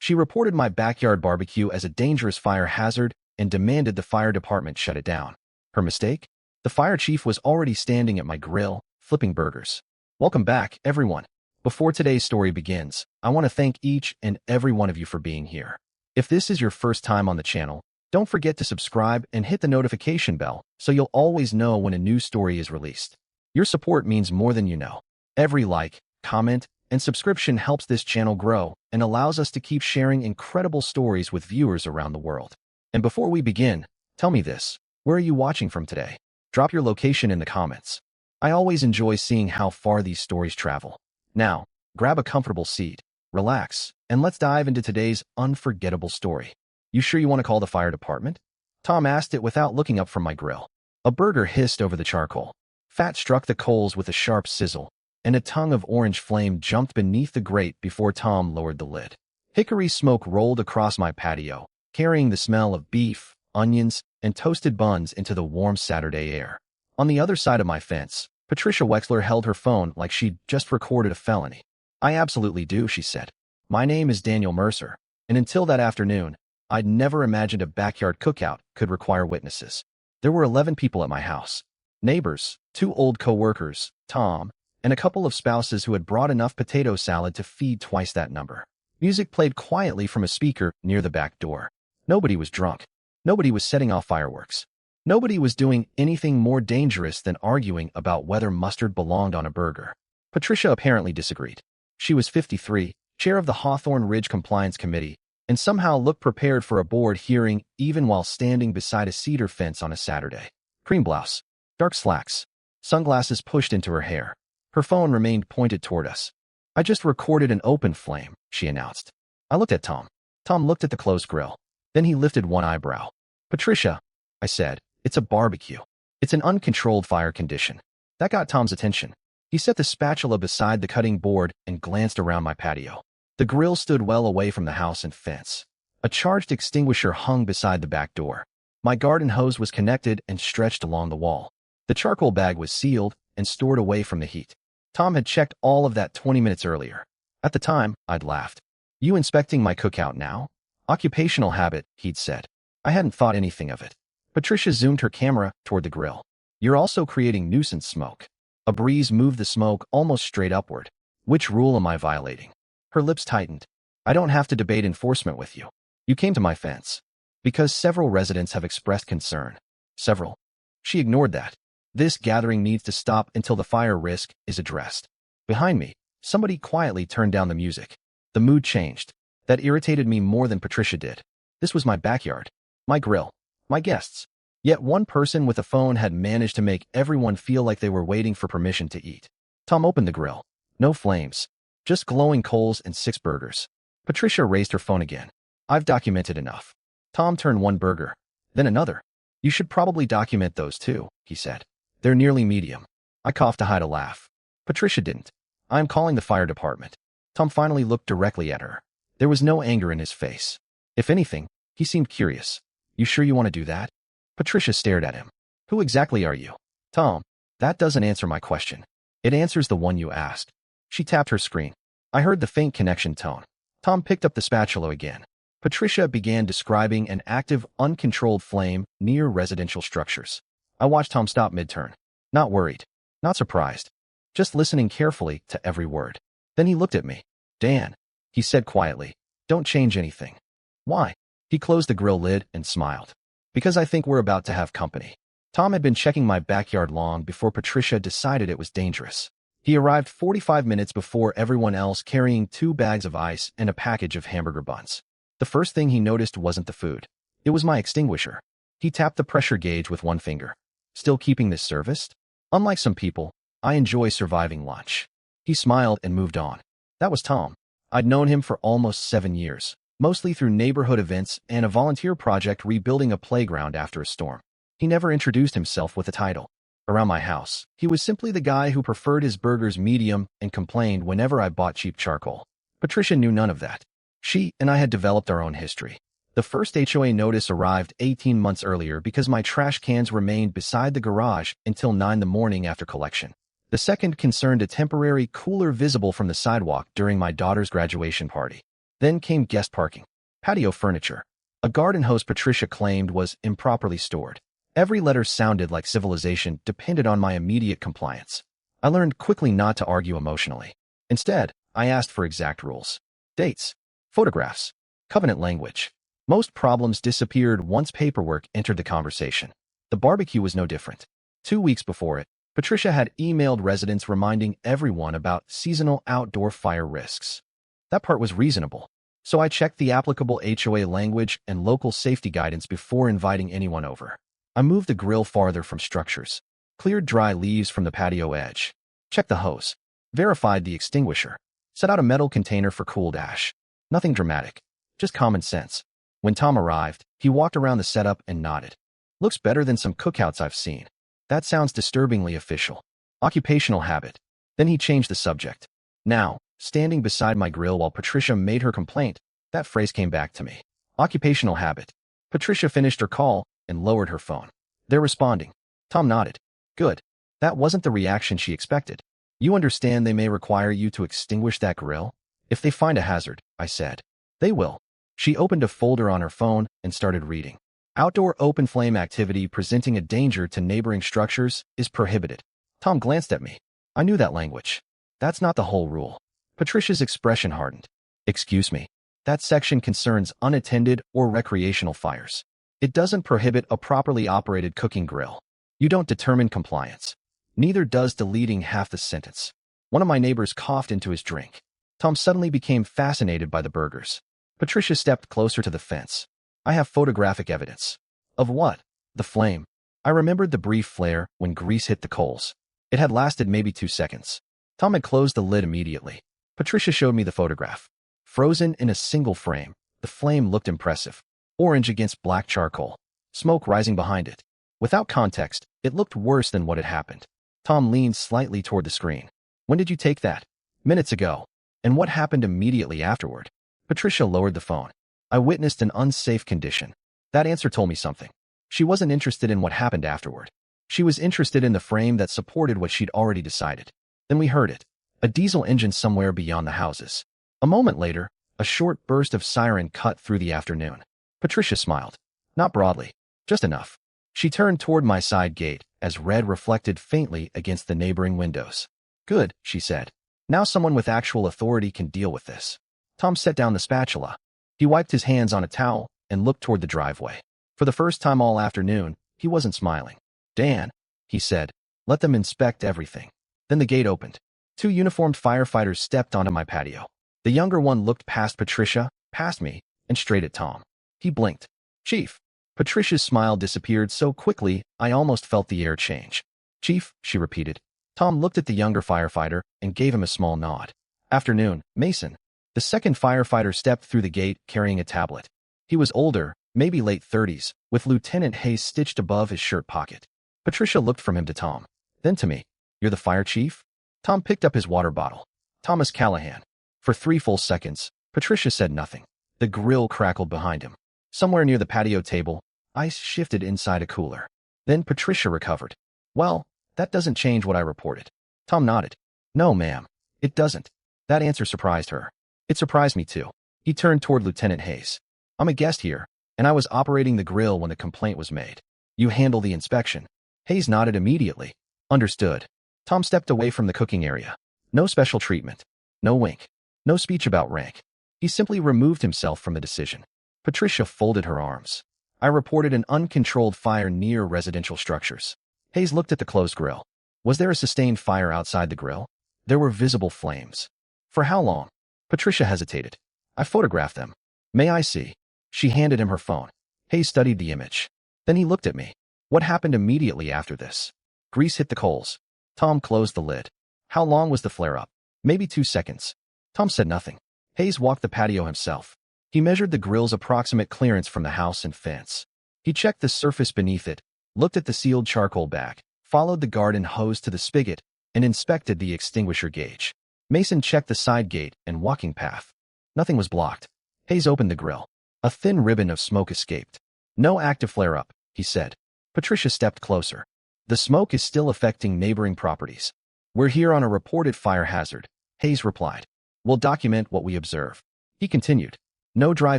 She reported my backyard barbecue as a dangerous fire hazard and demanded the fire department shut it down. Her mistake? The fire chief was already standing at my grill, flipping burgers. Welcome back, everyone. Before today's story begins, I want to thank each and every one of you for being here. If this is your first time on the channel, don't forget to subscribe and hit the notification bell so you'll always know when a new story is released. Your support means more than you know. Every like, comment, and subscription helps this channel grow and allows us to keep sharing incredible stories with viewers around the world. And before we begin, tell me this, where are you watching from today? Drop your location in the comments. I always enjoy seeing how far these stories travel. Now, grab a comfortable seat, relax, and let's dive into today's unforgettable story. You sure you want to call the fire department? Tom asked it without looking up from my grill. A burger hissed over the charcoal. Fat struck the coals with a sharp sizzle, and a tongue of orange flame jumped beneath the grate before Tom lowered the lid. Hickory smoke rolled across my patio, carrying the smell of beef, onions, and toasted buns into the warm Saturday air. On the other side of my fence, Patricia Wexler held her phone like she'd just recorded a felony. I absolutely do, she said. My name is Daniel Mercer, and until that afternoon, I'd never imagined a backyard cookout could require witnesses. There were 11 people at my house. Neighbors, 2 old co-workers, Tom, and a couple of spouses who had brought enough potato salad to feed twice that number. Music played quietly from a speaker near the back door. Nobody was drunk. Nobody was setting off fireworks. Nobody was doing anything more dangerous than arguing about whether mustard belonged on a burger. Patricia apparently disagreed. She was 53, chair of the Hawthorne Ridge Compliance Committee, and somehow looked prepared for a board hearing even while standing beside a cedar fence on a Saturday. Cream blouse, dark slacks, sunglasses pushed into her hair. Her phone remained pointed toward us. I just recorded an open flame, she announced. I looked at Tom. Tom looked at the closed grill. Then he lifted one eyebrow. Patricia, I said, it's a barbecue. It's an uncontrolled fire condition. That got Tom's attention. He set the spatula beside the cutting board and glanced around my patio. The grill stood well away from the house and fence. A charged extinguisher hung beside the back door. My garden hose was connected and stretched along the wall. The charcoal bag was sealed and stored away from the heat. Tom had checked all of that 20 minutes earlier. At the time, I'd laughed. You inspecting my cookout now? Occupational habit, he'd said. I hadn't thought anything of it. Patricia zoomed her camera toward the grill. You're also creating nuisance smoke. A breeze moved the smoke almost straight upward. Which rule am I violating? Her lips tightened. I don't have to debate enforcement with you. You came to my fence. Because several residents have expressed concern. Several. She ignored that. This gathering needs to stop until the fire risk is addressed. Behind me, somebody quietly turned down the music. The mood changed. That irritated me more than Patricia did. This was my backyard, my grill, my guests. Yet one person with a phone had managed to make everyone feel like they were waiting for permission to eat. Tom opened the grill. No flames. Just glowing coals and 6 burgers. Patricia raised her phone again. I've documented enough. Tom turned one burger, then another. You should probably document those too, he said. They're nearly medium. I coughed to hide a laugh. Patricia didn't. I'm calling the fire department. Tom finally looked directly at her. There was no anger in his face. If anything, he seemed curious. You sure you want to do that? Patricia stared at him. Who exactly are you? Tom, that doesn't answer my question. It answers the one you asked. She tapped her screen. I heard the faint connection tone. Tom picked up the spatula again. Patricia began describing an active, uncontrolled flame near residential structures. I watched Tom stop mid-turn. Not worried. Not surprised. Just listening carefully to every word. Then he looked at me. Dan, he said quietly, don't change anything. Why? He closed the grill lid and smiled. Because I think we're about to have company. Tom had been checking my backyard long before Patricia decided it was dangerous. He arrived 45 minutes before everyone else carrying 2 bags of ice and a package of hamburger buns. The first thing he noticed wasn't the food. It was my extinguisher. He tapped the pressure gauge with one finger. Still keeping this serviced? Unlike some people, I enjoy surviving lunch. He smiled and moved on. That was Tom. I'd known him for almost 7 years, mostly through neighborhood events and a volunteer project rebuilding a playground after a storm. He never introduced himself with a title. Around my house, he was simply the guy who preferred his burgers medium and complained whenever I bought cheap charcoal. Patricia knew none of that. She and I had developed our own history. The first HOA notice arrived 18 months earlier because my trash cans remained beside the garage until 9 the morning after collection. The second concerned a temporary cooler visible from the sidewalk during my daughter's graduation party. Then came guest parking, patio furniture, a garden hose Patricia claimed was improperly stored. Every letter sounded like civilization depended on my immediate compliance. I learned quickly not to argue emotionally. Instead, I asked for exact rules. Dates, photographs, covenant language. Most problems disappeared once paperwork entered the conversation. The barbecue was no different. 2 weeks before it, Patricia had emailed residents reminding everyone about seasonal outdoor fire risks. That part was reasonable, so I checked the applicable HOA language and local safety guidance before inviting anyone over. I moved the grill farther from structures, cleared dry leaves from the patio edge, checked the hose, verified the extinguisher, set out a metal container for cooled ash. Nothing dramatic, just common sense. When Tom arrived, he walked around the setup and nodded. Looks better than some cookouts I've seen. That sounds disturbingly official. Occupational habit. Then he changed the subject. Now, standing beside my grill while Patricia made her complaint, that phrase came back to me. Occupational habit. Patricia finished her call and lowered her phone. They're responding. Tom nodded. Good. That wasn't the reaction she expected. You understand they may require you to extinguish that grill? If they find a hazard, I said. They will. She opened a folder on her phone and started reading. Outdoor open flame activity presenting a danger to neighboring structures is prohibited. Tom glanced at me. I knew that language. That's not the whole rule. Patricia's expression hardened. Excuse me. That section concerns unattended or recreational fires. It doesn't prohibit a properly operated cooking grill. You don't determine compliance. Neither does deleting half the sentence. One of my neighbors coughed into his drink. Tom suddenly became fascinated by the burgers. Patricia stepped closer to the fence. I have photographic evidence. Of what? The flame. I remembered the brief flare when grease hit the coals. It had lasted maybe 2 seconds. Tom had closed the lid immediately. Patricia showed me the photograph. Frozen in a single frame, the flame looked impressive. Orange against black charcoal. Smoke rising behind it. Without context, it looked worse than what had happened. Tom leaned slightly toward the screen. When did you take that? Minutes ago. And what happened immediately afterward? Patricia lowered the phone. I witnessed an unsafe condition. That answer told me something. She wasn't interested in what happened afterward. She was interested in the frame that supported what she'd already decided. Then we heard it. A diesel engine somewhere beyond the houses. A moment later, a short burst of siren cut through the afternoon. Patricia smiled. Not broadly. Just enough. She turned toward my side gate as red reflected faintly against the neighboring windows. Good, she said. Now someone with actual authority can deal with this. Tom set down the spatula. He wiped his hands on a towel and looked toward the driveway. For the first time all afternoon, he wasn't smiling. Dan, he said, let them inspect everything. Then the gate opened. 2 uniformed firefighters stepped onto my patio. The younger one looked past Patricia, past me, and straight at Tom. He blinked. Chief. Patricia's smile disappeared so quickly I almost felt the air change. Chief, she repeated. Tom looked at the younger firefighter and gave him a small nod. Afternoon, Mason. The second firefighter stepped through the gate carrying a tablet. He was older, maybe late 30s, with Lieutenant Hayes stitched above his shirt pocket. Patricia looked from him to Tom, then to me. You're the fire chief? Tom picked up his water bottle. Thomas Callahan. For 3 full seconds, Patricia said nothing. The grill crackled behind him. Somewhere near the patio table, ice shifted inside a cooler. Then Patricia recovered. Well, that doesn't change what I reported. Tom nodded. No, ma'am. It doesn't. That answer surprised her. It surprised me too. He turned toward Lieutenant Hayes. I'm a guest here, and I was operating the grill when the complaint was made. You handle the inspection. Hayes nodded immediately. Understood. Tom stepped away from the cooking area. No special treatment. No wink. No speech about rank. He simply removed himself from the decision. Patricia folded her arms. I reported an uncontrolled fire near residential structures. Hayes looked at the closed grill. Was there a sustained fire outside the grill? There were visible flames. For how long? Patricia hesitated. I photographed them. May I see? She handed him her phone. Hayes studied the image. Then he looked at me. What happened immediately after this? Grease hit the coals. Tom closed the lid. How long was the flare-up? Maybe 2 seconds. Tom said nothing. Hayes walked the patio himself. He measured the grill's approximate clearance from the house and fence. He checked the surface beneath it, looked at the sealed charcoal bag, followed the garden hose to the spigot, and inspected the extinguisher gauge. Mason checked the side gate and walking path. Nothing was blocked. Hayes opened the grill. A thin ribbon of smoke escaped. No active flare-up, he said. Patricia stepped closer. The smoke is still affecting neighboring properties. We're here on a reported fire hazard, Hayes replied. We'll document what we observe. He continued. No dry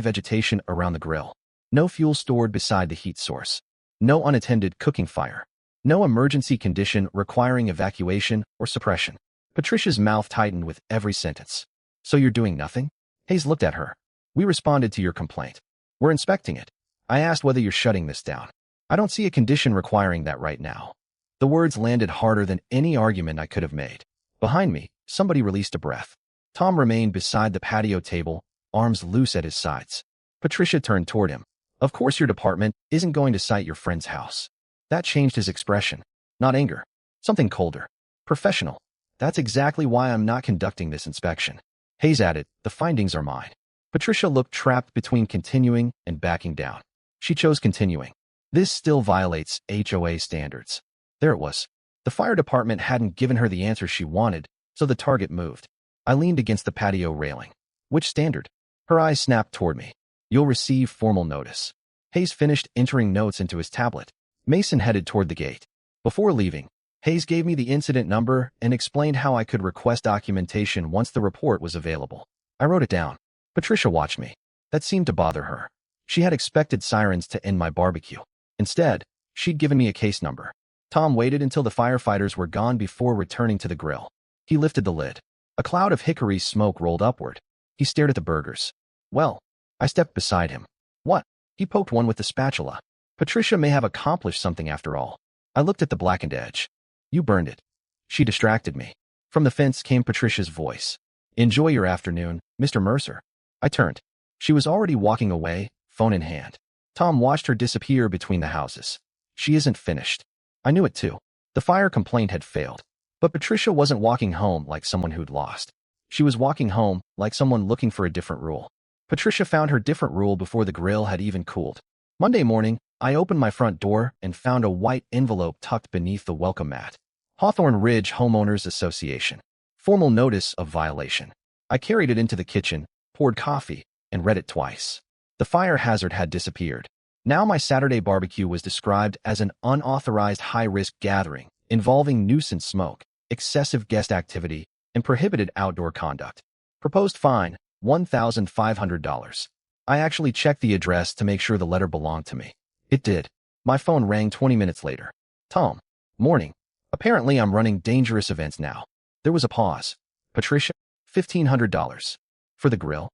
vegetation around the grill. No fuel stored beside the heat source. No unattended cooking fire. No emergency condition requiring evacuation or suppression. Patricia's mouth tightened with every sentence. So you're doing nothing? Hayes looked at her. We responded to your complaint. We're inspecting it. I asked whether you're shutting this down. I don't see a condition requiring that right now. The words landed harder than any argument I could have made. Behind me, somebody released a breath. Tom remained beside the patio table, arms loose at his sides. Patricia turned toward him. Of course your department isn't going to cite your friend's house. That changed his expression. Not anger. Something colder. Professional. That's exactly why I'm not conducting this inspection. Hayes added, the findings are mine. Patricia looked trapped between continuing and backing down. She chose continuing. This still violates HOA standards. There it was. The fire department hadn't given her the answer she wanted, so the target moved. I leaned against the patio railing. Which standard? Her eyes snapped toward me. You'll receive formal notice. Hayes finished entering notes into his tablet. Mason headed toward the gate. Before leaving, Hayes gave me the incident number and explained how I could request documentation once the report was available. I wrote it down. Patricia watched me. That seemed to bother her. She had expected sirens to end my barbecue. Instead, she'd given me a case number. Tom waited until the firefighters were gone before returning to the grill. He lifted the lid. A cloud of hickory smoke rolled upward. He stared at the burgers. Well, I stepped beside him. What? He poked one with the spatula. Patricia may have accomplished something after all. I looked at the blackened edge. You burned it. She distracted me. From the fence came Patricia's voice. Enjoy your afternoon, Mr. Mercer. I turned. She was already walking away, phone in hand. Tom watched her disappear between the houses. She isn't finished. I knew it too. The fire complaint had failed. But Patricia wasn't walking home like someone who'd lost. She was walking home like someone looking for a different rule. Patricia found her different rule before the grill had even cooled. Monday morning, I opened my front door and found a white envelope tucked beneath the welcome mat. Hawthorne Ridge Homeowners Association. Formal notice of violation. I carried it into the kitchen, poured coffee, and read it twice. The fire hazard had disappeared. Now my Saturday barbecue was described as an unauthorized high-risk gathering involving nuisance smoke, excessive guest activity, and prohibited outdoor conduct. Proposed fine, $1,500. I actually checked the address to make sure the letter belonged to me. It did. My phone rang 20 minutes later. Tom. Morning. Apparently I'm running dangerous events now. There was a pause. Patricia. $1,500. For the grill?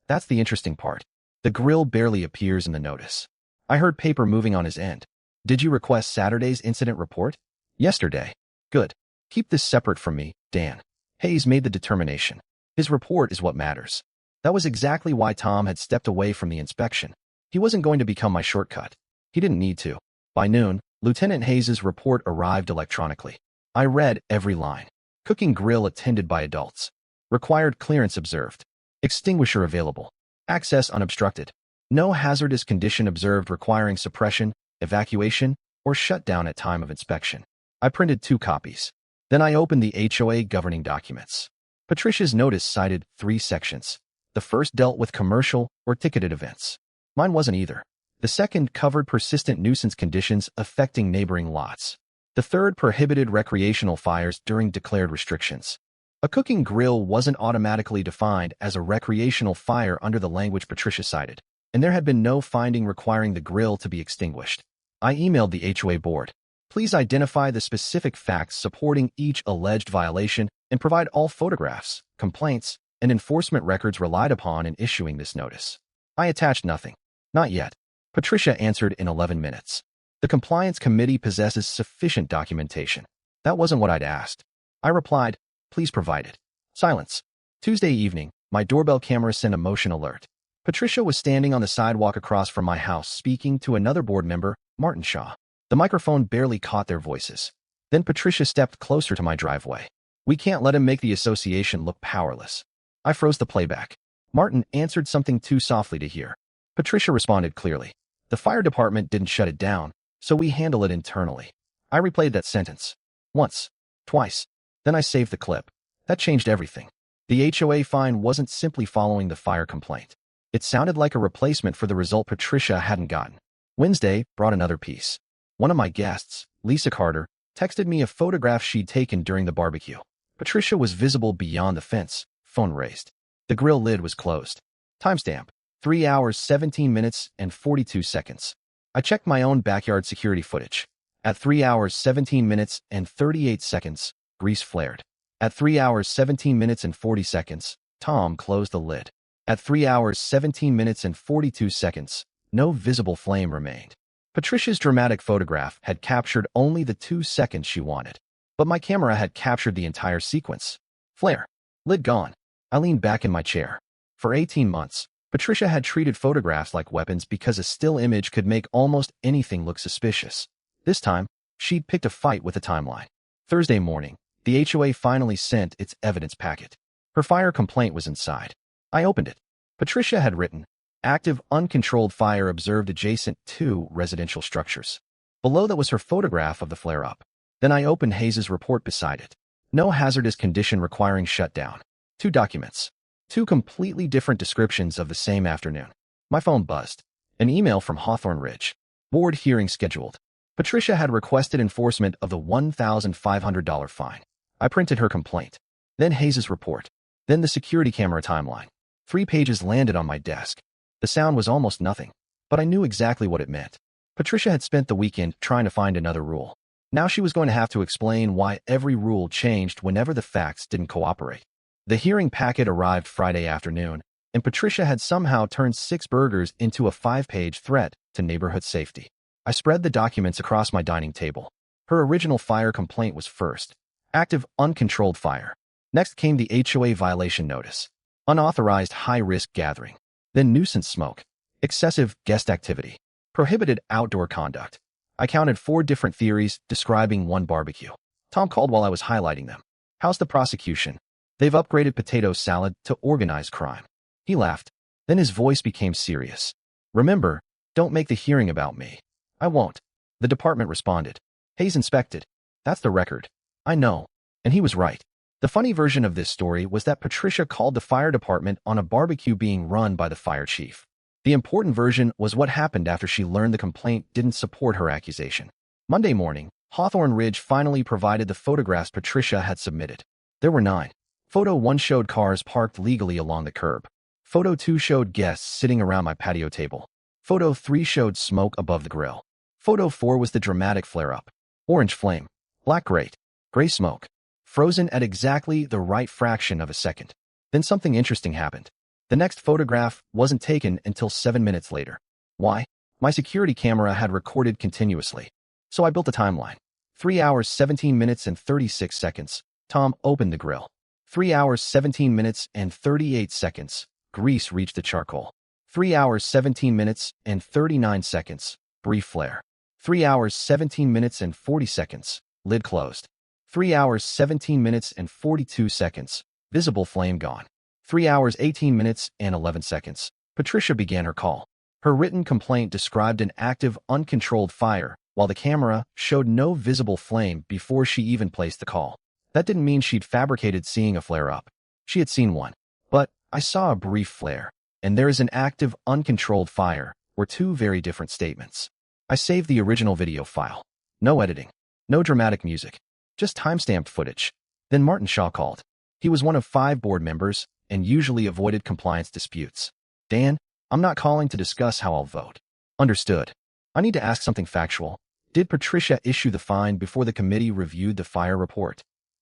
That's the interesting part. The grill barely appears in the notice. I heard paper moving on his end. Did you request Saturday's incident report? Yesterday. Good. Keep this separate from me, Dan. Hayes made the determination. His report is what matters. That was exactly why Tom had stepped away from the inspection. He wasn't going to become my shortcut. He didn't need to. By noon, Lieutenant Hayes's report arrived electronically. I read every line. Cooking grill attended by adults. Required clearance observed. Extinguisher available. Access unobstructed. No hazardous condition observed requiring suppression, evacuation, or shutdown at time of inspection. I printed 2 copies. Then I opened the HOA governing documents. Patricia's notice cited 3 sections. The first dealt with commercial or ticketed events. Mine wasn't either. The second covered persistent nuisance conditions affecting neighboring lots. The third prohibited recreational fires during declared restrictions. A cooking grill wasn't automatically defined as a recreational fire under the language Patricia cited, and there had been no finding requiring the grill to be extinguished. I emailed the HOA board. Please identify the specific facts supporting each alleged violation and provide all photographs, complaints, and enforcement records relied upon in issuing this notice. I attached nothing. Not yet. Patricia answered in 11 minutes. The compliance committee possesses sufficient documentation. That wasn't what I'd asked. I replied, please provide it. Silence. Tuesday evening, my doorbell camera sent a motion alert. Patricia was standing on the sidewalk across from my house speaking to another board member, Martin Shaw. The microphone barely caught their voices. Then Patricia stepped closer to my driveway. We can't let him make the association look powerless. I froze the playback. Martin answered something too softly to hear. Patricia responded clearly. The fire department didn't shut it down, so we handle it internally. I replayed that sentence. Once. Twice. Then I saved the clip. That changed everything. The HOA fine wasn't simply following the fire complaint. It sounded like a replacement for the result Patricia hadn't gotten. Wednesday brought another piece. One of my guests, Lisa Carter, texted me a photograph she'd taken during the barbecue. Patricia was visible beyond the fence, phone raised. The grill lid was closed. Timestamp: 3 hours, 17 minutes, and 42 seconds. I checked my own backyard security footage. At 3 hours, 17 minutes, and 38 seconds, grease flared. At 3 hours, 17 minutes, and 40 seconds, Tom closed the lid. At 3 hours, 17 minutes, and 42 seconds, no visible flame remained. Patricia's dramatic photograph had captured only the 2 seconds she wanted, but my camera had captured the entire sequence. Flare. Lid gone. I leaned back in my chair. For 18 months, Patricia had treated photographs like weapons because a still image could make almost anything look suspicious. This time, she'd picked a fight with a timeline. Thursday morning, the HOA finally sent its evidence packet. Her fire complaint was inside. I opened it. Patricia had written, "Active uncontrolled fire observed adjacent to residential structures." Below that was her photograph of the flare-up. Then I opened Hayes's report beside it. No hazardous condition requiring shutdown. 2 documents. 2 completely different descriptions of the same afternoon. My phone buzzed. An email from Hawthorne Ridge. Board hearing scheduled. Patricia had requested enforcement of the $1,500 fine. I printed her complaint. Then Hayes's report. Then the security camera timeline. 3 pages landed on my desk. The sound was almost nothing, but I knew exactly what it meant. Patricia had spent the weekend trying to find another rule. Now she was going to have to explain why every rule changed whenever the facts didn't cooperate. The hearing packet arrived Friday afternoon, and Patricia had somehow turned 6 burgers into a 5-page threat to neighborhood safety. I spread the documents across my dining table. Her original fire complaint was first. Active uncontrolled fire. Next came the HOA violation notice. Unauthorized high-risk gathering. Then nuisance smoke. Excessive guest activity. Prohibited outdoor conduct. I counted 4 different theories describing one barbecue. Tom called while I was highlighting them. "How's the prosecution?" "They've upgraded potato salad to organized crime." He laughed. Then his voice became serious. "Remember, don't make the hearing about me." "I won't." The department responded. "Hayes inspected. That's the record." I know. And he was right. The funny version of this story was that Patricia called the fire department on a barbecue being run by the fire chief. The important version was what happened after she learned the complaint didn't support her accusation. Monday morning, Hawthorne Ridge finally provided the photographs Patricia had submitted. There were 9. Photo 1 showed cars parked legally along the curb. Photo 2 showed guests sitting around my patio table. Photo 3 showed smoke above the grill. Photo 4 was the dramatic flare-up. Orange flame. Black grate. Gray smoke. Frozen at exactly the right fraction of a second. Then something interesting happened. The next photograph wasn't taken until 7 minutes later. Why? My security camera had recorded continuously. So I built a timeline. 3 hours, 17 minutes, and 36 seconds. Tom opened the grill. 3 hours, 17 minutes, and 38 seconds. Grease reached the charcoal. 3 hours, 17 minutes, and 39 seconds. Brief flare. 3 hours, 17 minutes, and 40 seconds. Lid closed. 3 hours, 17 minutes, and 42 seconds. Visible flame gone. 3 hours, 18 minutes, and 11 seconds. Patricia began her call. Her written complaint described an active, uncontrolled fire, while the camera showed no visible flame before she even placed the call. That didn't mean she'd fabricated seeing a flare-up. She had seen one. But I saw a brief flare, and there is an active, uncontrolled fire, were 2 very different statements. I saved the original video file. No editing. No dramatic music. Just time-stamped footage. Then Martin Shaw called. He was one of 5 board members and usually avoided compliance disputes. "Dan, I'm not calling to discuss how I'll vote." "Understood. I need to ask something factual. Did Patricia issue the fine before the committee reviewed the fire report?"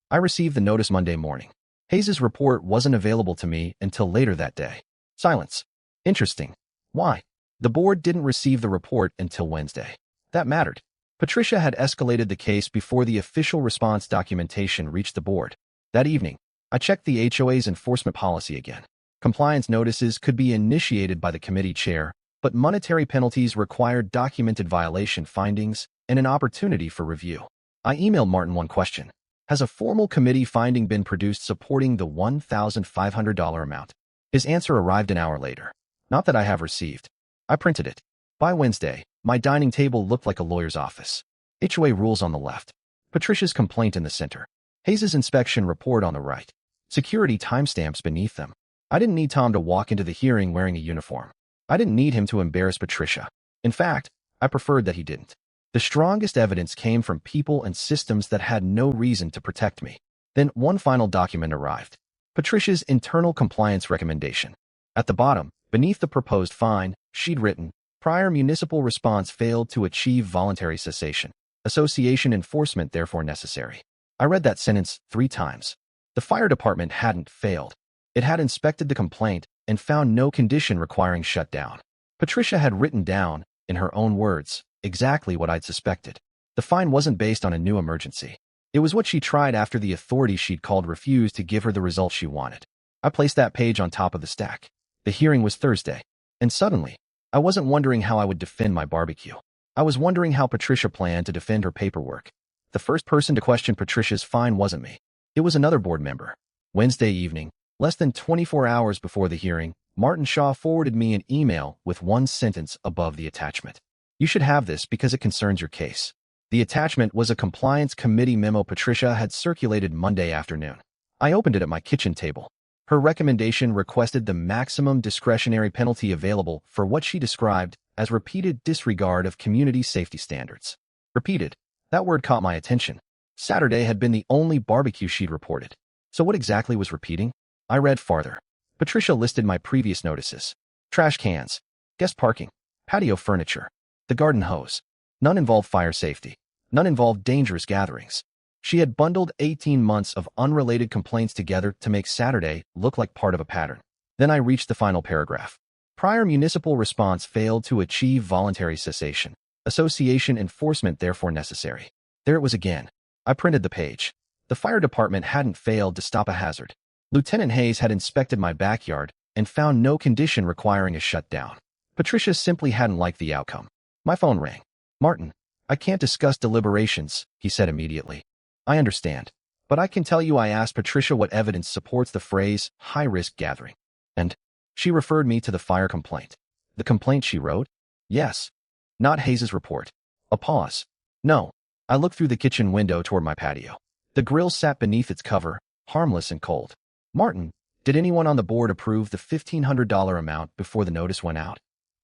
I received the notice Monday morning. Hayes's report wasn't available to me until later that day. Silence. Interesting. Why? The board didn't receive the report until Wednesday. That mattered. Patricia had escalated the case before the official response documentation reached the board. That evening, I checked the HOA's enforcement policy again. Compliance notices could be initiated by the committee chair, but monetary penalties required documented violation findings and an opportunity for review. I emailed Martin one question. Has a formal committee finding been produced supporting the $1,500 amount? His answer arrived an hour later. Not that I have received. I printed it. By Wednesday, my dining table looked like a lawyer's office. HOA rules on the left. Patricia's complaint in the center. Hayes's inspection report on the right. Security timestamps beneath them. I didn't need Tom to walk into the hearing wearing a uniform. I didn't need him to embarrass Patricia. In fact, I preferred that he didn't. The strongest evidence came from people and systems that had no reason to protect me. Then one final document arrived. Patricia's internal compliance recommendation. At the bottom, Beneath the proposed fine, she'd written, "Prior municipal response failed to achieve voluntary cessation. Association enforcement therefore necessary." I read that sentence 3 times. The fire department hadn't failed. It had inspected the complaint and found no condition requiring shutdown. Patricia had written down, in her own words, exactly what I'd suspected. The fine wasn't based on a new emergency. It was what she tried after the authorities she'd called refused to give her the results she wanted. I placed that page on top of the stack. The hearing was Thursday, and suddenly, I wasn't wondering how I would defend my barbecue. I was wondering how Patricia planned to defend her paperwork. The first person to question Patricia's fine wasn't me. It was another board member. Wednesday evening, less than 24 hours before the hearing, Martin Shaw forwarded me an email with one sentence above the attachment. "You should have this because it concerns your case." The attachment was a compliance committee memo Patricia had circulated Monday afternoon. I opened it at my kitchen table. Her recommendation requested the maximum discretionary penalty available for what she described as repeated disregard of community safety standards. Repeated. That word caught my attention. Saturday had been the only barbecue she'd reported. So what exactly was repeating? I read farther. Patricia listed my previous notices. Trash cans, guest parking, patio furniture, the garden hose. None involved fire safety. None involved dangerous gatherings. She had bundled 18 months of unrelated complaints together to make Saturday look like part of a pattern. Then I reached the final paragraph. Prior municipal response failed to achieve voluntary cessation. Association enforcement therefore necessary. There it was again. I printed the page. The fire department hadn't failed to stop a hazard. Lieutenant Hayes had inspected my backyard and found no condition requiring a shutdown. Patricia simply hadn't liked the outcome. My phone rang. "Martin, I can't discuss deliberations," he said immediately. "I understand. But I can tell you I asked Patricia what evidence supports the phrase high-risk gathering. And she referred me to the fire complaint." "The complaint she wrote?" "Yes. Not Hayes's report." A pause. "No." I looked through the kitchen window toward my patio. The grill sat beneath its cover, harmless and cold. "Martin, did anyone on the board approve the $1,500 amount before the notice went out?"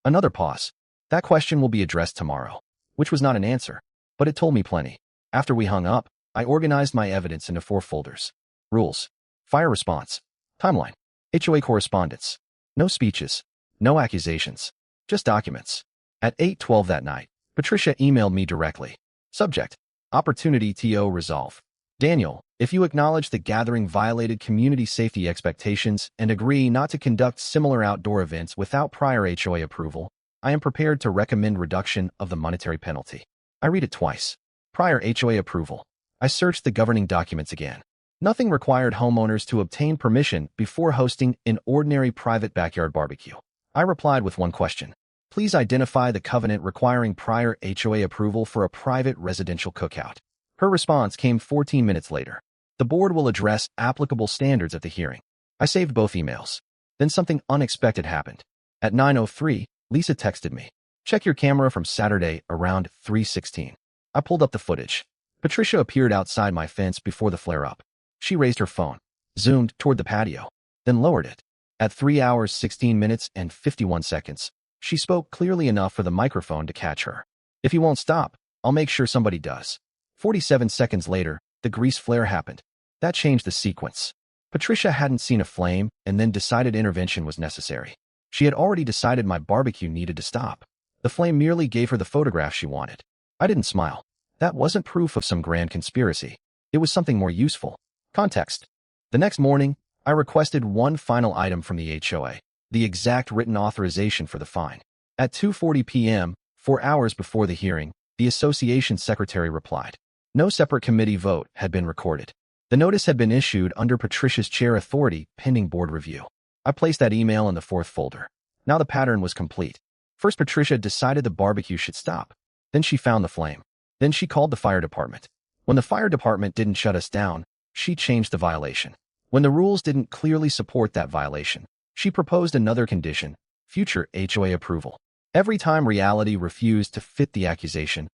Another pause. "That question will be addressed tomorrow." Which was not an answer, but it told me plenty. After we hung up, I organized my evidence into 4 folders. Rules. Fire response. Timeline. HOA correspondence. No speeches. No accusations. Just documents. At 8:12 that night, Patricia emailed me directly. Subject. Opportunity TO resolve. "Daniel, if you acknowledge the gathering violated community safety expectations and agree not to conduct similar outdoor events without prior HOA approval, I am prepared to recommend reduction of the monetary penalty." I read it twice. Prior HOA approval. I searched the governing documents again. Nothing required homeowners to obtain permission before hosting an ordinary private backyard barbecue. I replied with one question. "Please identify the covenant requiring prior HOA approval for a private residential cookout." Her response came 14 minutes later. "The board will address applicable standards at the hearing." I saved both emails. Then something unexpected happened. At 9:03, Lisa texted me. "Check your camera from Saturday around 3:16. I pulled up the footage. Patricia appeared outside my fence before the flare-up. She raised her phone, zoomed toward the patio, then lowered it. At 3 hours, 16 minutes, and 51 seconds, she spoke clearly enough for the microphone to catch her. "If he won't stop, I'll make sure somebody does." 47 seconds later, the grease flare happened. That changed the sequence. Patricia hadn't seen a flame and then decided intervention was necessary. She had already decided my barbecue needed to stop. The flame merely gave her the photograph she wanted. I didn't smile. That wasn't proof of some grand conspiracy. It was something more useful. Context. The next morning, I requested one final item from the HOA, the exact written authorization for the fine. At 2:40 p.m., 4 hours before the hearing, the association secretary replied. No separate committee vote had been recorded. The notice had been issued under Patricia's chair authority pending board review. I placed that email in the 4th folder. Now the pattern was complete. First, Patricia decided the barbecue should stop. Then she found the flame. Then she called the fire department. When the fire department didn't shut us down, she changed the violation. When the rules didn't clearly support that violation, she proposed another condition, future HOA approval. Every time reality refused to fit the accusation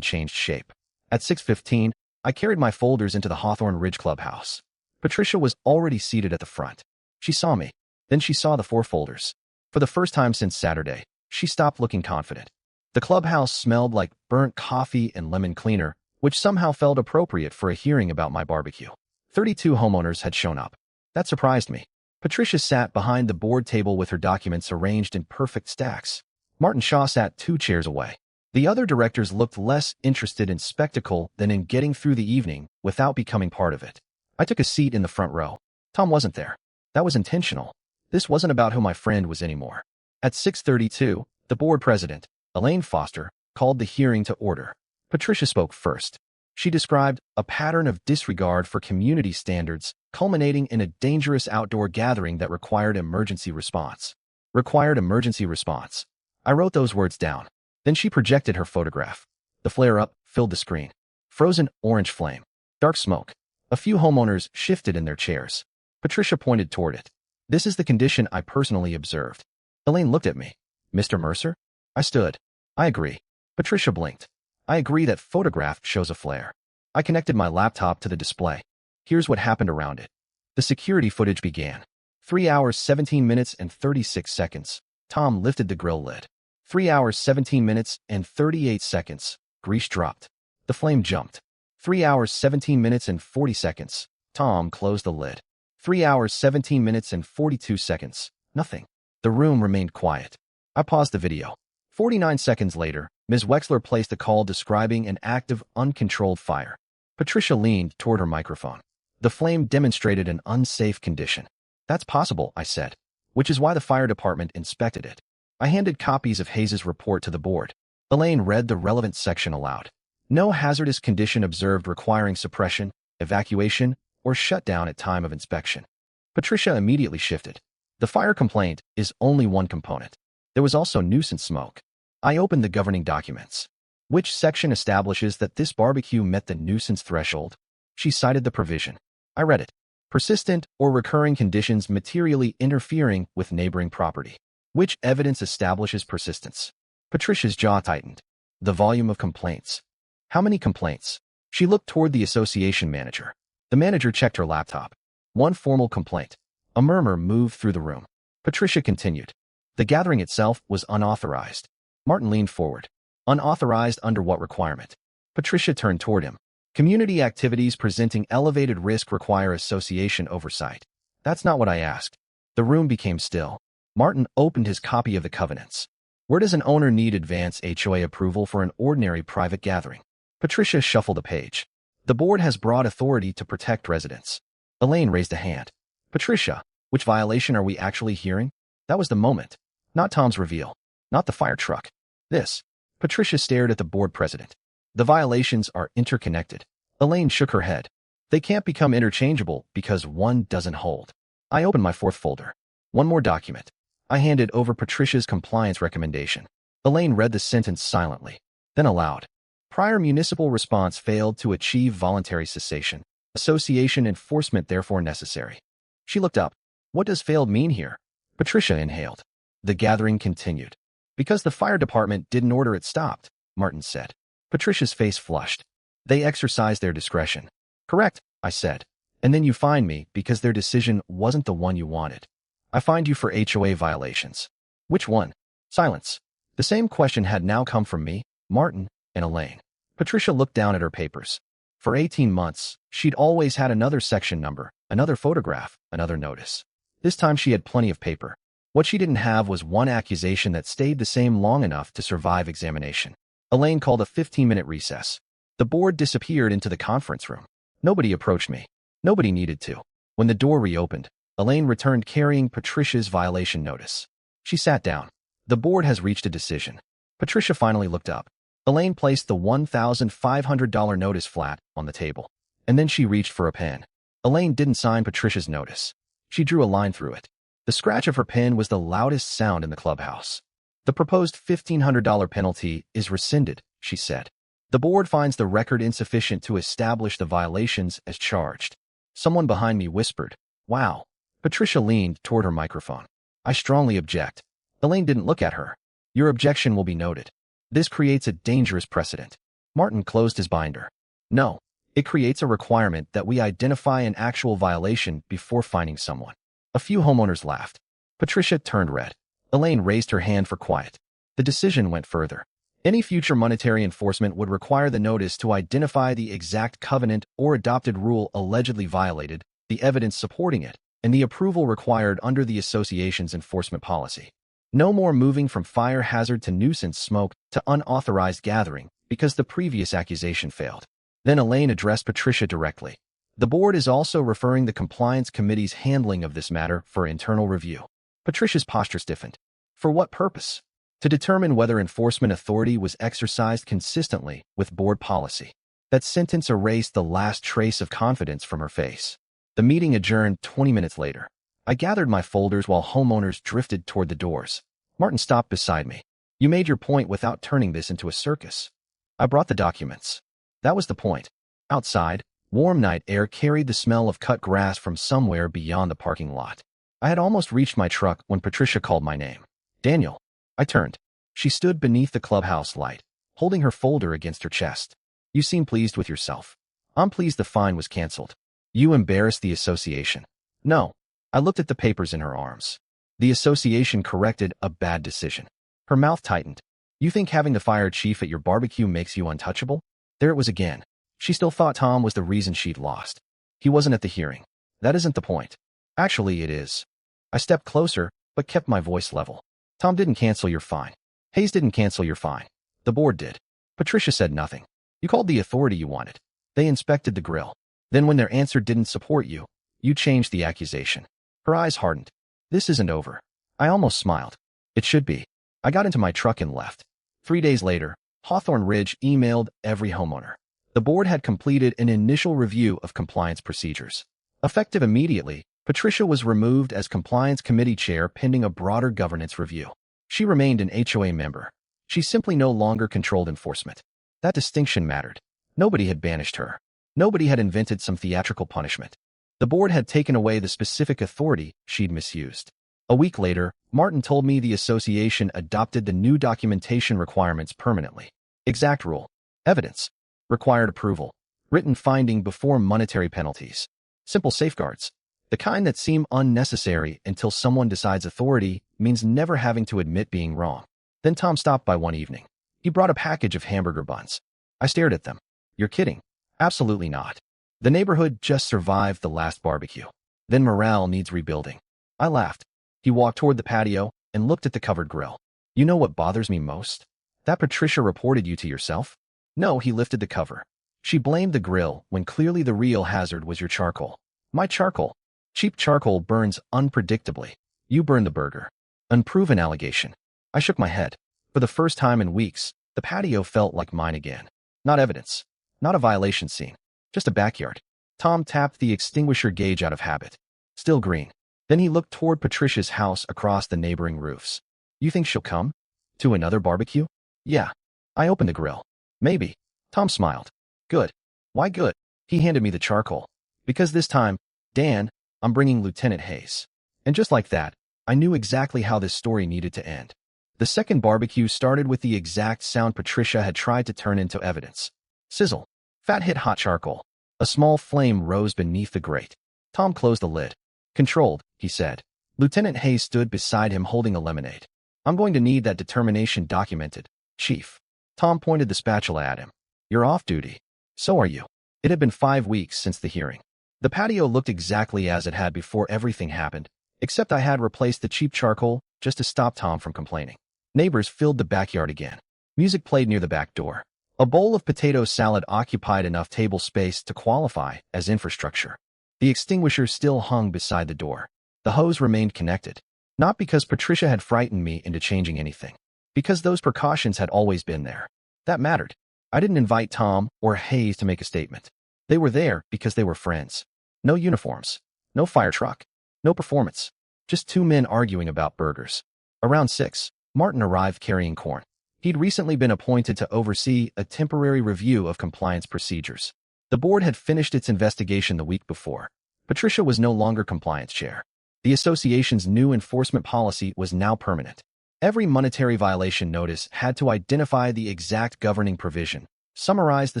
changed shape. At 6:15, I carried my folders into the Hawthorne Ridge Clubhouse. Patricia was already seated at the front. She saw me. Then she saw the 4 folders. For the first time since Saturday, she stopped looking confident. The clubhouse smelled like burnt coffee and lemon cleaner, which somehow felt appropriate for a hearing about my barbecue. 32 homeowners had shown up. That surprised me. Patricia sat behind the board table with her documents arranged in perfect stacks. Martin Shaw sat 2 chairs away. The other directors looked less interested in spectacle than in getting through the evening without becoming part of it. I took a seat in the front row. Tom wasn't there. That was intentional. This wasn't about who my friend was anymore. At 6:32, the board president, Elaine Foster, called the hearing to order. Patricia spoke first. She described a pattern of disregard for community standards, culminating in a dangerous outdoor gathering that required emergency response. Required emergency response. I wrote those words down. Then she projected her photograph. The flare-up filled the screen. Frozen orange flame. Dark smoke. A few homeowners shifted in their chairs. Patricia pointed toward it. This is the condition I personally observed. Elaine looked at me. Mr. Mercer? I stood. I agree. Patricia blinked. I agree that photograph shows a flare. I connected my laptop to the display. Here's what happened around it. The security footage began. 3 hours 17 minutes and 36 seconds. Tom lifted the grill lid. 3 hours 17 minutes and 38 seconds. Grease dropped. The flame jumped. 3 hours 17 minutes and 40 seconds. Tom closed the lid. 3 hours 17 minutes and 42 seconds. Nothing. The room remained quiet. I paused the video. 49 seconds later, Ms. Wexler placed a call describing an active, uncontrolled fire. Patricia leaned toward her microphone. The flame demonstrated an unsafe condition. That's possible, I said, which is why the fire department inspected it. I handed copies of Hayes' report to the board. Elaine read the relevant section aloud. No hazardous condition observed requiring suppression, evacuation, or shutdown at time of inspection. Patricia immediately shifted. The fire complaint is only one component. There was also nuisance smoke. I opened the governing documents. Which section establishes that this barbecue met the nuisance threshold? She cited the provision. I read it. Persistent or recurring conditions materially interfering with neighboring property. Which evidence establishes persistence? Patricia's jaw tightened. The volume of complaints. How many complaints? She looked toward the association manager. The manager checked her laptop. One formal complaint. A murmur moved through the room. Patricia continued. The gathering itself was unauthorized. Martin leaned forward. Unauthorized under what requirement? Patricia turned toward him. Community activities presenting elevated risk require association oversight. That's not what I asked. The room became still. Martin opened his copy of the covenants. Where does an owner need advance HOA approval for an ordinary private gathering? Patricia shuffled a page. The board has broad authority to protect residents. Elaine raised a hand. Patricia, which violation are we actually hearing? That was the moment. Not Tom's reveal. Not the fire truck. This. Patricia stared at the board president. The violations are interconnected. Elaine shook her head. They can't become interchangeable because one doesn't hold. I opened my 4th folder. One more document. I handed over Patricia's compliance recommendation. Elaine read the sentence silently, then aloud. Prior municipal response failed to achieve voluntary cessation. Association enforcement therefore necessary. She looked up. What does failed mean here? Patricia inhaled. The gathering continued. Because the fire department didn't order it stopped, Martin said. Patricia's face flushed. They exercised their discretion. Correct, I said. And then you fined me because their decision wasn't the one you wanted. I fined you for HOA violations. Which one? Silence. The same question had now come from me, Martin, and Elaine. Patricia looked down at her papers. For 18 months, she'd always had another section number, another photograph, another notice. This time she had plenty of paper. What she didn't have was one accusation that stayed the same long enough to survive examination. Elaine called a 15-minute recess. The board disappeared into the conference room. Nobody approached me. Nobody needed to. When the door reopened, Elaine returned carrying Patricia's violation notice. She sat down. The board has reached a decision. Patricia finally looked up. Elaine placed the $1,500 notice flat on the table. And then she reached for a pen. Elaine didn't sign Patricia's notice. She drew a line through it. The scratch of her pen was the loudest sound in the clubhouse. The proposed $1,500 penalty is rescinded, she said. The board finds the record insufficient to establish the violations as charged. Someone behind me whispered, "Wow." Patricia leaned toward her microphone. I strongly object. Elaine didn't look at her. Your objection will be noted. This creates a dangerous precedent. Martin closed his binder. No, it creates a requirement that we identify an actual violation before fining someone. A few homeowners laughed. Patricia turned red. Elaine raised her hand for quiet. The decision went further. Any future monetary enforcement would require the notice to identify the exact covenant or adopted rule allegedly violated, the evidence supporting it, and the approval required under the association's enforcement policy. No more moving from fire hazard to nuisance smoke to unauthorized gathering because the previous accusation failed. Then Elaine addressed Patricia directly. The board is also referring the compliance committee's handling of this matter for internal review. Patricia's posture stiffened. For what purpose? To determine whether enforcement authority was exercised consistently with board policy. That sentence erased the last trace of confidence from her face. The meeting adjourned 20 minutes later. I gathered my folders while homeowners drifted toward the doors. Martin stopped beside me. You made your point without turning this into a circus. I brought the documents. That was the point. Outside, warm night air carried the smell of cut grass from somewhere beyond the parking lot. I had almost reached my truck when Patricia called my name. Daniel. I turned. She stood beneath the clubhouse light, holding her folder against her chest. You seem pleased with yourself. I'm pleased the fine was canceled. You embarrassed the association. No. I looked at the papers in her arms. The association corrected a bad decision. Her mouth tightened. You think having the fire chief at your barbecue makes you untouchable? There it was again. She still thought Tom was the reason she'd lost. He wasn't at the hearing. That isn't the point. Actually, it is. I stepped closer, but kept my voice level. Tom didn't cancel your fine. Hayes didn't cancel your fine. The board did. Patricia said nothing. You called the authority you wanted. They inspected the grill. Then when their answer didn't support you, you changed the accusation. Her eyes hardened. This isn't over. I almost smiled. It should be. I got into my truck and left. 3 days later, Hawthorne Ridge emailed every homeowner. The board had completed an initial review of compliance procedures. Effective immediately, Patricia was removed as compliance committee chair pending a broader governance review. She remained an HOA member. She simply no longer controlled enforcement. That distinction mattered. Nobody had banished her. Nobody had invented some theatrical punishment. The board had taken away the specific authority she'd misused. A week later, Martin told me the association adopted the new documentation requirements permanently. Exact rule. Evidence. Required approval. Written finding before monetary penalties. Simple safeguards. The kind that seem unnecessary until someone decides authority means never having to admit being wrong. Then Tom stopped by one evening. He brought a package of hamburger buns. I stared at them. You're kidding. Absolutely not. The neighborhood just survived the last barbecue. Then morale needs rebuilding. I laughed. He walked toward the patio and looked at the covered grill. You know what bothers me most? That Patricia reported you to yourself? No, he lifted the cover. She blamed the grill when clearly the real hazard was your charcoal. My charcoal. Cheap charcoal burns unpredictably. You burned the burger. Unproven allegation. I shook my head. For the first time in weeks, the patio felt like mine again. Not evidence. Not a violation scene. Just a backyard. Tom tapped the extinguisher gauge out of habit. Still green. Then he looked toward Patricia's house across the neighboring roofs. You think she'll come? To another barbecue? Yeah. I opened the grill. Maybe. Tom smiled. Good. Why good? He handed me the charcoal. Because this time, Dan, I'm bringing Lieutenant Hayes. And just like that, I knew exactly how this story needed to end. The second barbecue started with the exact sound Patricia had tried to turn into evidence. Sizzle. Fat hit hot charcoal. A small flame rose beneath the grate. Tom closed the lid. Controlled, he said. Lieutenant Hayes stood beside him holding a lemonade. I'm going to need that determination documented, Chief. Tom pointed the spatula at him. You're off duty. So are you. It had been 5 weeks since the hearing. The patio looked exactly as it had before everything happened, except I had replaced the cheap charcoal just to stop Tom from complaining. Neighbors filled the backyard again. Music played near the back door. A bowl of potato salad occupied enough table space to qualify as infrastructure. The extinguisher still hung beside the door. The hose remained connected. Not because Patricia had frightened me into changing anything. Because those precautions had always been there. That mattered. I didn't invite Tom or Hayes to make a statement. They were there because they were friends. No uniforms. No fire truck. No performance. Just 2 men arguing about burgers. Around 6, Martin arrived carrying corn. He'd recently been appointed to oversee a temporary review of compliance procedures. The board had finished its investigation the week before. Patricia was no longer compliance chair. The association's new enforcement policy was now permanent. Every monetary violation notice had to identify the exact governing provision, summarize the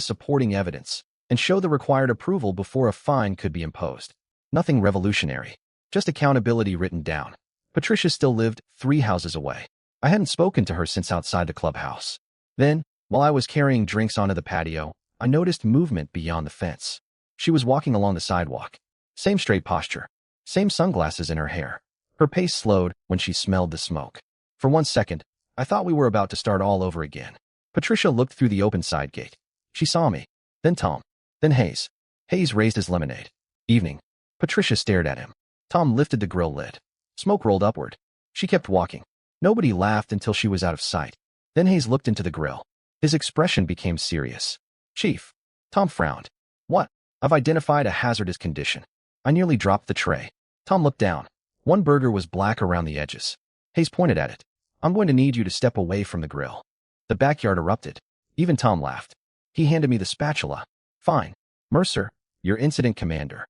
supporting evidence, and show the required approval before a fine could be imposed. Nothing revolutionary. Just accountability written down. Patricia still lived 3 houses away. I hadn't spoken to her since outside the clubhouse. Then, while I was carrying drinks onto the patio, I noticed movement beyond the fence. She was walking along the sidewalk. Same straight posture. Same sunglasses in her hair. Her pace slowed when she smelled the smoke. For 1 second, I thought we were about to start all over again. Patricia looked through the open side gate. She saw me, then Tom, then Hayes. Hayes raised his lemonade. Evening. Patricia stared at him. Tom lifted the grill lid. Smoke rolled upward. She kept walking. Nobody laughed until she was out of sight. Then Hayes looked into the grill. His expression became serious. Chief. Tom frowned. What? I've identified a hazardous condition. I nearly dropped the tray. Tom looked down. One burger was black around the edges. Hayes pointed at it. I'm going to need you to step away from the grill. The backyard erupted. Even Tom laughed. He handed me the spatula. Fine. Mercer, your incident commander.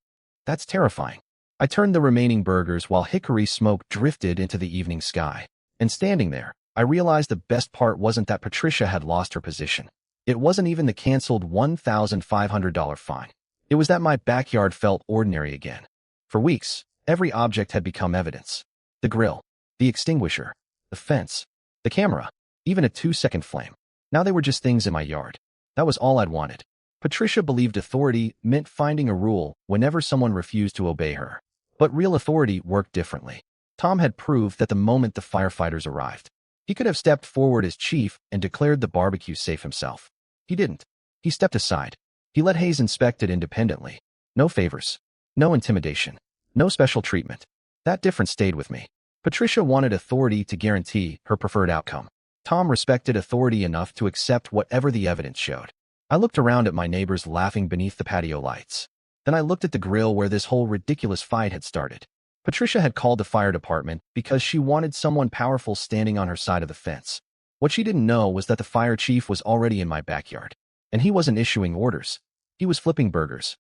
That's terrifying. I turned the remaining burgers while hickory smoke drifted into the evening sky. And standing there, I realized the best part wasn't that Patricia had lost her position. It wasn't even the canceled $1,500 fine. It was that my backyard felt ordinary again. For weeks, every object had become evidence. The grill, the extinguisher, the fence, the camera, even a 2-second flame. Now they were just things in my yard. That was all I'd wanted. Patricia believed authority meant finding a rule whenever someone refused to obey her. But real authority worked differently. Tom had proved that the moment the firefighters arrived, he could have stepped forward as chief and declared the barbecue safe himself. He didn't. He stepped aside. He let Hayes inspect it independently. No favors. No intimidation. No special treatment. That difference stayed with me. Patricia wanted authority to guarantee her preferred outcome. Tom respected authority enough to accept whatever the evidence showed. I looked around at my neighbors laughing beneath the patio lights. Then I looked at the grill where this whole ridiculous fight had started. Patricia had called the fire department because she wanted someone powerful standing on her side of the fence. What she didn't know was that the fire chief was already in my backyard. And he wasn't issuing orders. He was flipping burgers.